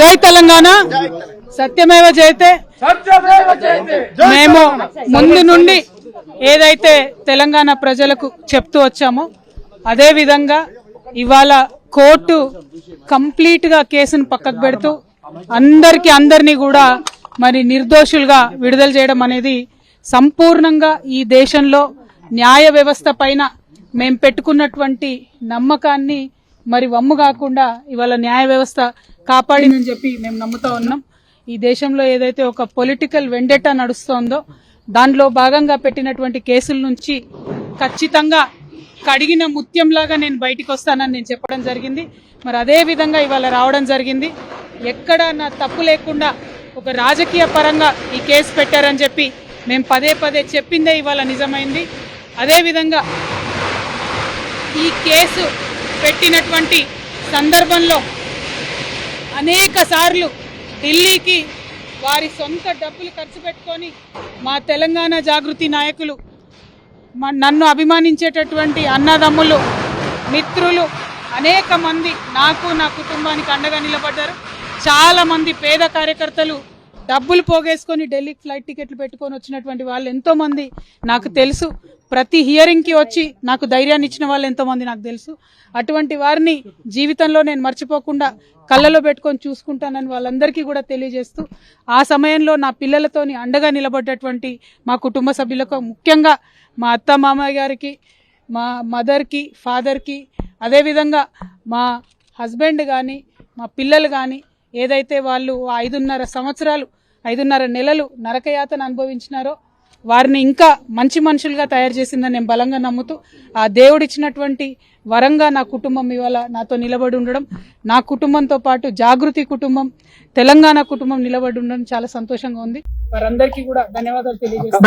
జై తెలంగాణ, సత్యమేవ జయతే. మేము ముందు నుండి ఏదైతే తెలంగాణ ప్రజలకు చెప్తూ వచ్చామో అదే విధంగా ఇవాళ కోర్టు కంప్లీట్ గా కేసును పక్కకు పెడుతూ అందరినీ కూడా మరి నిర్దోషులుగా విడుదల చేయడం అనేది సంపూర్ణంగా ఈ దేశంలో న్యాయ వ్యవస్థ పైన మేము పెట్టుకున్నటువంటి నమ్మకాన్ని మరి వమ్ము కాకుండా ఇవాళ న్యాయ వ్యవస్థ కాపాడిందని చెప్పి మేము నమ్ముతా ఉన్నాం. ఈ దేశంలో ఏదైతే ఒక పొలిటికల్ వెండెటా నడుస్తోందో దానిలో భాగంగా పెట్టినటువంటి కేసుల నుంచి ఖచ్చితంగా కడిగిన ముత్యంలాగా నేను బయటికి వస్తానని నేను చెప్పడం జరిగింది. మరి అదే విధంగా ఇవాళ రావడం జరిగింది. ఎక్కడ నా తప్పు లేకుండా ఒక రాజకీయ పరంగా ఈ కేసు పెట్టారని చెప్పి మేము పదే చెప్పిందే ఇవాళ నిజమైంది. అదేవిధంగా ఈ కేసు పెట్టినటువంటి సందర్భంలో అనేక సార్లు ఢిల్లీకి వారి సొంత డబ్బులు ఖర్చు పెట్టుకొని మా తెలంగాణ జాగృతి నాయకులు, నన్ను అభిమానించేటటువంటి అన్నదమ్ములు, మిత్రులు అనేక మంది నాకు నా కుటుంబానికి అండగా నిలబడ్డారు. చాలా మంది పేద కార్యకర్తలు డబ్బులు పోగేసుకొని ఢిల్లీకి ఫ్లైట్ టికెట్లు పెట్టుకొని వచ్చినటువంటి వాళ్ళు ఎంతో మంది నాకు తెలుసు. ప్రతి హియరింగ్ కి వచ్చి నాకు ధైర్యాన్ని ఇచ్చిన వాళ్ళు ఎంతో మంది నాకు తెలుసు. అటువంటి వారిని జీవితంలో నేను మర్చిపోకుండా కళ్ళలో పెట్టుకొని చూసుకుంటానని వాళ్ళందరికీ కూడా తెలియజేస్తూ, ఆ సమయంలో నా పిల్లలతోని అండగా నిలబడ్డటువంటి మా కుటుంబ సభ్యులకు, ముఖ్యంగా మా అత్త మామయ్య గారికి, మా మదర్కి, ఫాదర్కి, అదేవిధంగా మా హస్బెండ్ కానీ మా పిల్లలు కానీ ఏదైతే వాళ్ళు 5.5 సంవత్సరాలు 5.5 నెలలు నరకయాతన అనుభవించినారో వారిని ఇంకా మంచి మనుషులుగా తయారు చేసిందని నేను బలంగా నమ్ముతూ, ఆ దేవుడిచ్చినటువంటి వరంగా నా కుటుంబం ఇవాళ నాతో నిలబడి ఉండడం, నా కుటుంబంతో పాటు జాగృతి కుటుంబం, తెలంగాణ కుటుంబం నిలబడి ఉండడం చాలా సంతోషంగా ఉంది. వారందరికీ కూడా ధన్యవాదాలు తెలియజేస్తాను.